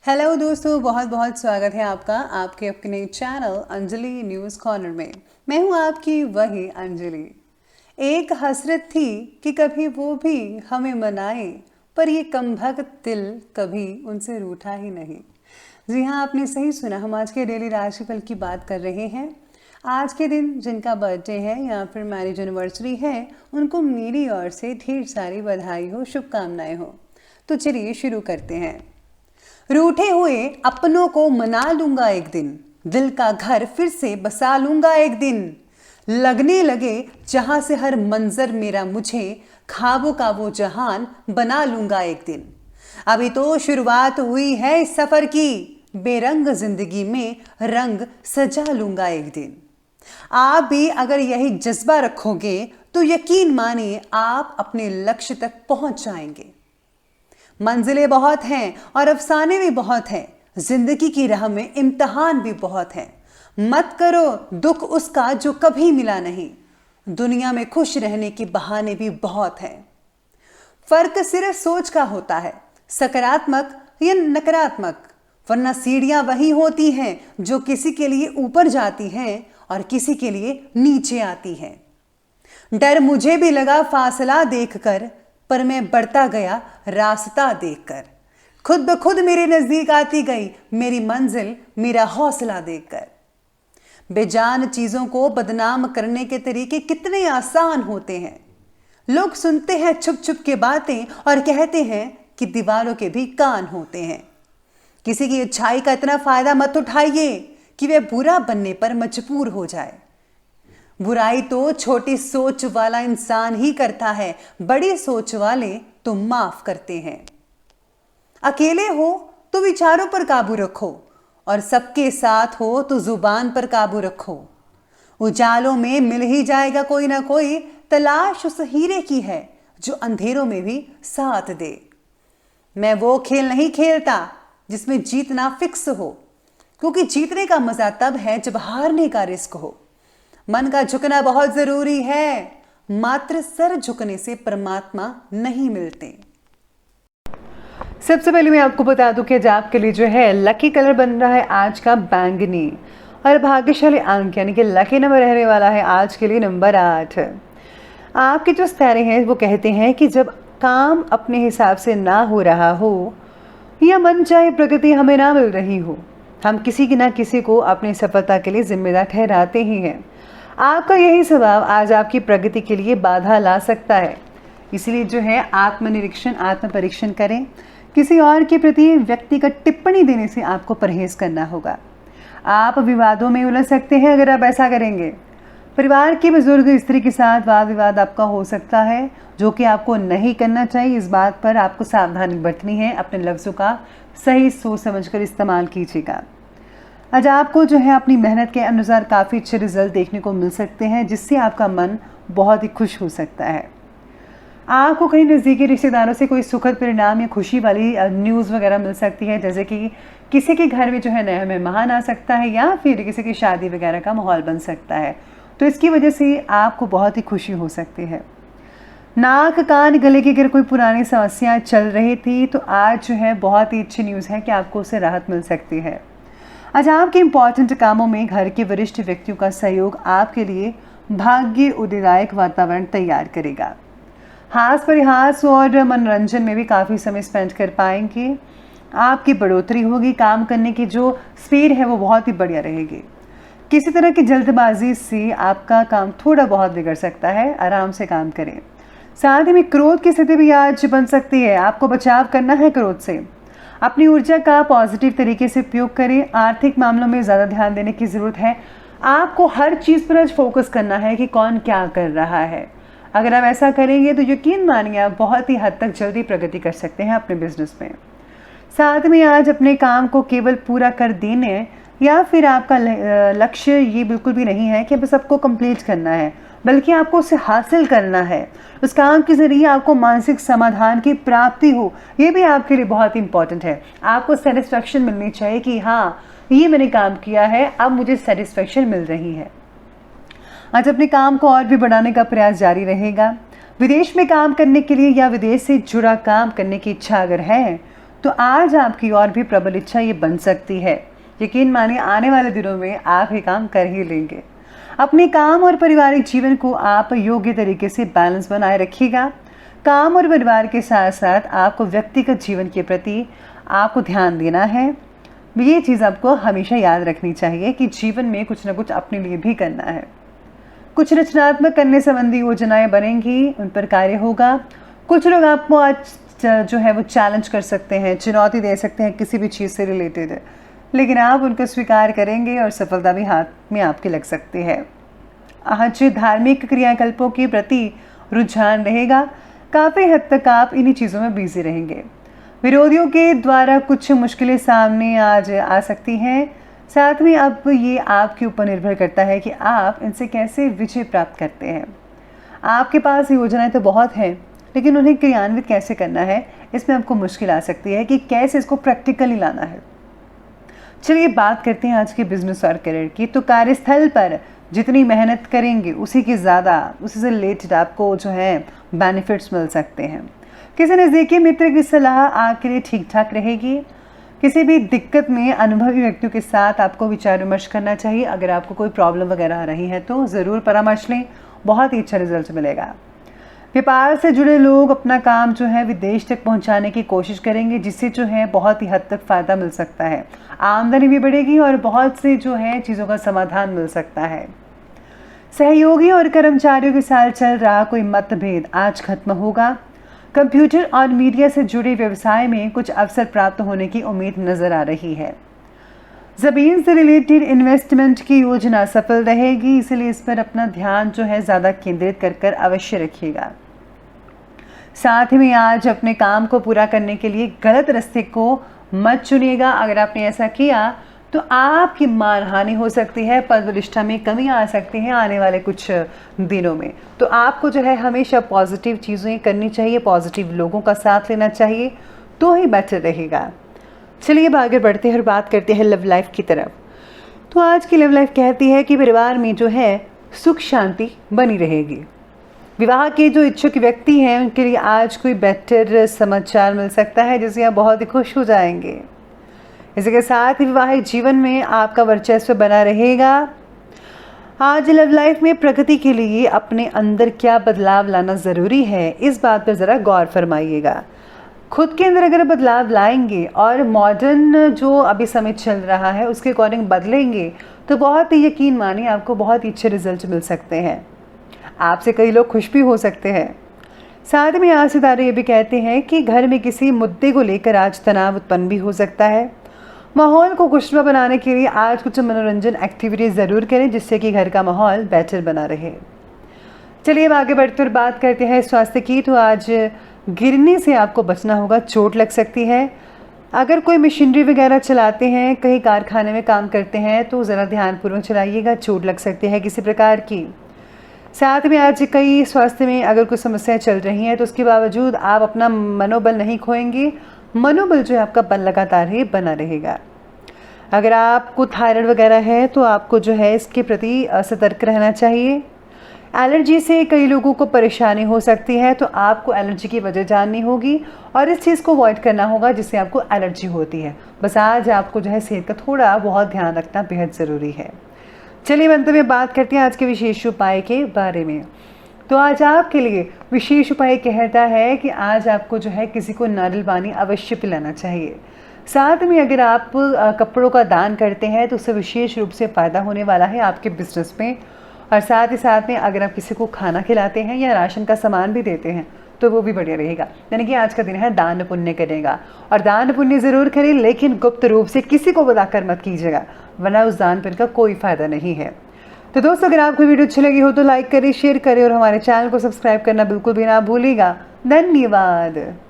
Hello दोस्तों, बहुत बहुत स्वागत है आपका आपके अपने चैनल अंजलि न्यूज़ कॉर्नर में। मैं हूं आपकी वही अंजलि। एक हसरत थी कि कभी वो भी हमें मनाए, पर ये कमबख्त दिल कभी उनसे रूठा ही नहीं। जी हाँ, आपने सही सुना। हम आज के डेली राशिफल की बात कर रहे हैं। आज के दिन जिनका बर्थडे है या फिर मैरिज एनिवर्सरी है, उनको मेरी ओर से ढेर सारी बधाई हो, शुभकामनाएं हो। तो चलिए शुरू करते हैं। रूठे हुए अपनों को मना लूंगा एक दिन, दिल का घर फिर से बसा लूंगा एक दिन। लगने लगे जहां से हर मंजर मेरा मुझे, ख्वाबों का वो जहान बना लूंगा एक दिन। अभी तो शुरुआत हुई है इस सफर की, बेरंग जिंदगी में रंग सजा लूंगा एक दिन। आप भी अगर यही जज्बा रखोगे तो यकीन मानिए आप अपने लक्ष्य तक पहुंच जाएंगे। मंजिलें बहुत हैं और अफसाने भी बहुत हैं, जिंदगी की राह में इम्तिहान भी बहुत हैं। मत करो दुख उसका जो कभी मिला नहीं, दुनिया में खुश रहने के बहाने भी बहुत हैं। फर्क सिर्फ सोच का होता है, सकारात्मक या नकारात्मक, वरना सीढ़ियां वही होती हैं जो किसी के लिए ऊपर जाती हैं और किसी के लिए नीचे आती हैं। डर मुझे भी लगा फासला देखकर, पर मैं बढ़ता गया रास्ता देखकर। खुद ब खुद मेरे नजदीक आती गई मेरी मंजिल, मेरा हौसला देखकर। बेजान चीजों को बदनाम करने के तरीके कितने आसान होते हैं। लोग सुनते हैं छुप छुप के बातें और कहते हैं कि दीवारों के भी कान होते हैं। किसी की अच्छाई का इतना फायदा मत उठाइए कि वह बुरा बनने पर मजबूर हो जाए। बुराई तो छोटी सोच वाला इंसान ही करता है, बड़ी सोच वाले तो माफ करते हैं। अकेले हो तो विचारों पर काबू रखो, और सबके साथ हो तो जुबान पर काबू रखो। उजालों में मिल ही जाएगा कोई ना कोई, तलाश उस हीरे की है जो अंधेरों में भी साथ दे। मैं वो खेल नहीं खेलता जिसमें जीतना फिक्स हो, क्योंकि जीतने का मजा तब है जब हारने का रिस्क हो। मन का झुकना बहुत जरूरी है, मात्र सर झुकने से परमात्मा नहीं मिलते। सबसे पहले मैं आपको बता दूं कि आज आपके लिए जो है लकी कलर बन रहा है आज का बैंगनी, और भाग्यशाली अंक यानी कि लकी नंबर रहने वाला है आज के लिए नंबर 8। आपके जो सितारे हैं वो कहते हैं कि जब काम अपने हिसाब से ना हो रहा हो या मन चाहे प्रगति हमें ना मिल रही हो, हम किसी ना किसी को अपनी सफलता के लिए जिम्मेदार ठहराते ही हैं। आपका यही स्वभाव आज आपकी प्रगति के लिए बाधा ला सकता है। इसलिए जो है आत्मनिरीक्षण, आत्म परीक्षण करें। किसी और के प्रति व्यक्तिगत टिप्पणी देने से आपको परहेज करना होगा। आप विवादों में उलझ सकते हैं अगर आप ऐसा करेंगे। परिवार के बुजुर्ग स्त्री के साथ वाद विवाद आपका हो सकता है, जो कि आपको नहीं करना चाहिए। इस बात पर आपको सावधानी बरतनी है। अपने लफ्ज़ों का सही सोच समझकर इस्तेमाल कीजिएगा। आज आपको जो है अपनी मेहनत के अनुसार काफ़ी अच्छे रिजल्ट देखने को मिल सकते हैं, जिससे आपका मन बहुत ही खुश हो सकता है। आपको कहीं नज़दीकी रिश्तेदारों से कोई सुखद परिणाम या खुशी वाली न्यूज़ वगैरह मिल सकती है, जैसे कि किसी के घर में जो है नया मेहमान आ सकता है या फिर किसी की शादी वगैरह का माहौल बन सकता है। तो इसकी वजह से आपको बहुत ही खुशी हो सकती है। नाक कान गले की अगर कोई पुरानी समस्या चल रही थी तो आज जो है बहुत ही अच्छी न्यूज़ है कि आपको उससे राहत मिल सकती है। आज आपके इम्पॉर्टेंट कामों में घर के वरिष्ठ व्यक्तियों का सहयोग आपके लिए भाग्य उदयदायक वातावरण तैयार करेगा। हास परिहास और मनोरंजन में भी काफ़ी समय स्पेंड कर पाएंगे। आपकी बढ़ोतरी होगी, काम करने की जो स्पीड है वो बहुत ही बढ़िया रहेगी। किसी तरह की जल्दबाजी से आपका काम थोड़ा बहुत बिगड़ सकता है, आराम से काम करें। साथ ही में क्रोध की स्थिति भी आज बन सकती है, आपको बचाव करना है क्रोध से। अपनी ऊर्जा का पॉजिटिव तरीके से उपयोग करें। आर्थिक मामलों में ज़्यादा ध्यान देने की ज़रूरत है। आपको हर चीज़ पर आज फोकस करना है कि कौन क्या कर रहा है। अगर आप ऐसा करेंगे तो यकीन मानिए आप बहुत ही हद तक जल्दी प्रगति कर सकते हैं अपने बिजनेस में। साथ में आज अपने काम को केवल पूरा कर देने या फिर आपका लक्ष्य ये बिल्कुल भी नहीं है कि बस आपको कंप्लीट करना है, बल्कि आपको उसे हासिल करना है। उस काम के ज़रिए आपको मानसिक समाधान की प्राप्ति हो, ये भी आपके लिए बहुत इंपॉर्टेंट है। आपको सेटिस्फेक्शन मिलनी चाहिए कि हाँ, ये मैंने काम किया है, अब मुझे सेटिस्फेक्शन मिल रही है। आज अपने काम को और भी बढ़ाने का प्रयास जारी रहेगा। विदेश में काम करने के लिए या विदेश से जुड़ा काम करने की इच्छा अगर है तो आज आपकी और भी प्रबल इच्छा ये बन सकती है। यकीन मानिए आने वाले दिनों में आप ये काम कर ही लेंगे। अपने काम और पारिवारिक जीवन को आप योग्य तरीके से बैलेंस बनाए रखिएगा। काम और परिवार के साथ साथ आपको व्यक्तिगत जीवन के प्रति आपको ध्यान देना है। ये चीज़ आपको हमेशा याद रखनी चाहिए कि जीवन में कुछ ना कुछ अपने लिए भी करना है। कुछ रचनात्मक करने संबंधी योजनाएं बनेंगी, उन पर कार्य होगा। कुछ लोग आपको आज जो है वो चैलेंज कर सकते हैं, चुनौती दे सकते हैं किसी भी चीज़ से रिलेटेड, लेकिन आप उनको स्वीकार करेंगे और सफलता भी हाथ में आपके लग सकती है। आज धार्मिक क्रियाकल्पों के प्रति रुझान रहेगा। काफ़ी हद तक आप इन्हीं चीज़ों में बिजी रहेंगे। विरोधियों के द्वारा कुछ मुश्किलें सामने आज आ सकती हैं। साथ में अब ये आपके ऊपर निर्भर करता है कि आप इनसे कैसे विजय प्राप्त करते हैं। आपके पास योजनाएं तो बहुत हैं, लेकिन उन्हें क्रियान्वित कैसे करना है, इसमें आपको मुश्किल आ सकती है कि कैसे इसको प्रैक्टिकली लाना है। चलिए बात करते हैं आज के बिजनेस और करियर की। तो कार्यस्थल पर जितनी मेहनत करेंगे उसी से रिलेटेड आपको जो है बेनिफिट्स मिल सकते हैं। किसी नज़दीकी मित्र की सलाह आपके लिए ठीक ठाक रहेगी। किसी भी दिक्कत में अनुभवी व्यक्तियों के साथ आपको विचार विमर्श करना चाहिए। अगर आपको कोई प्रॉब्लम वगैरह आ रही है तो ज़रूर परामर्श लें, बहुत ही अच्छा रिजल्ट मिलेगा। व्यापार से जुड़े लोग अपना काम जो है विदेश तक पहुंचाने की कोशिश करेंगे, जिससे जो है बहुत ही हद तक फ़ायदा मिल सकता है। आमदनी भी बढ़ेगी और बहुत से जो है चीज़ों का समाधान मिल सकता है। सहयोगी और कर्मचारियों के साथ चल रहा कोई मतभेद आज खत्म होगा। कंप्यूटर और मीडिया से जुड़े व्यवसाय में कुछ अवसर प्राप्त होने की उम्मीद नज़र आ रही है। ज़मीन से रिलेटेड इन्वेस्टमेंट की योजना सफल रहेगी, इसलिए इस पर अपना ध्यान जो है ज़्यादा केंद्रित कर अवश्य रखिएगा। साथ में आज अपने काम को पूरा करने के लिए गलत रास्ते को मत चुनिएगा। अगर आपने ऐसा किया तो आपकी मानहानि हो सकती है, पद प्रतिष्ठा में कमी आ सकती है आने वाले कुछ दिनों में। तो आपको जो है हमेशा पॉजिटिव चीज़ें करनी चाहिए, पॉजिटिव लोगों का साथ लेना चाहिए, तो ही बेटर रहेगा। चलिए अब आगे बढ़ते हैं और बात करते हैं लव लाइफ की तरफ। तो आज की लव लाइफ कहती है कि परिवार में जो है सुख शांति बनी रहेगी। विवाह के जो इच्छुक व्यक्ति हैं उनके लिए आज कोई बेटर समाचार मिल सकता है, जिससे आप बहुत ही खुश हो जाएंगे। इसी के साथ ही विवाहिक जीवन में आपका वर्चस्व बना रहेगा। आज लव लाइफ में प्रगति के लिए अपने अंदर क्या बदलाव लाना ज़रूरी है, इस बात पर ज़रा गौर फरमाइएगा। खुद के अंदर अगर बदलाव लाएंगे और मॉडर्न जो अभी समय चल रहा है उसके अकॉर्डिंग बदलेंगे तो बहुत ही यकीन मानिए आपको बहुत ही अच्छे रिजल्ट मिल सकते हैं। आपसे कई लोग खुश भी हो सकते हैं। साथ में आज सितारे ये भी कहते हैं कि घर में किसी मुद्दे को लेकर आज तनाव उत्पन्न भी हो सकता है। माहौल को खुशनुमा बनाने के लिए आज कुछ मनोरंजन एक्टिविटीज़ ज़रूर करें, जिससे कि घर का माहौल बेहतर बना रहे। चलिए अब आगे बढ़ते और बात करते हैं स्वास्थ्य की। तो आज गिरने से आपको बचना होगा, चोट लग सकती है। अगर कोई मशीनरी वगैरह चलाते हैं, कहीं कारखाने में काम करते हैं तो ज़रा ध्यानपूर्वक चलाइएगा, चोट लग सकती है किसी प्रकार की। साथ में आज कई स्वास्थ्य में अगर कुछ समस्याएं चल रही हैं तो उसके बावजूद आप अपना मनोबल नहीं खोएंगे। मनोबल जो है आपका बल लगातार ही बना रहेगा। अगर आपको थायराइड वगैरह है तो आपको जो है इसके प्रति सतर्क रहना चाहिए। एलर्जी से कई लोगों को परेशानी हो सकती है, तो आपको एलर्जी की वजह जाननी होगी और इस चीज़ को अवॉइड करना होगा जिससे आपको एलर्जी होती है। बस आज आपको जो है सेहत का थोड़ा बहुत ध्यान रखना बेहद ज़रूरी है। चलिए अंत में बात करते हैं आज के विशेष उपाय के बारे में। तो आज आपके लिए विशेष उपाय कहता है कि आज आपको जो है किसी को नारियल पानी अवश्य पिलाना चाहिए। साथ में अगर आप कपड़ों का दान करते हैं तो उससे विशेष रूप से फ़ायदा होने वाला है आपके बिजनेस में। और साथ ही साथ में अगर आप किसी को खाना खिलाते हैं या राशन का सामान भी देते हैं तो वो भी बढ़िया रहेगा। यानी कि आज का दिन है दान पुण्य करेगा, और दान पुण्य ज़रूर करें लेकिन गुप्त रूप से किसी को बताकर मत कीजिएगा, वरना उस दान पुण्य का कोई फ़ायदा नहीं है। तो दोस्तों अगर आपको वीडियो अच्छी लगी हो तो लाइक करें, शेयर करें और हमारे चैनल को सब्सक्राइब करना बिल्कुल भी ना भूलिएगा। धन्यवाद।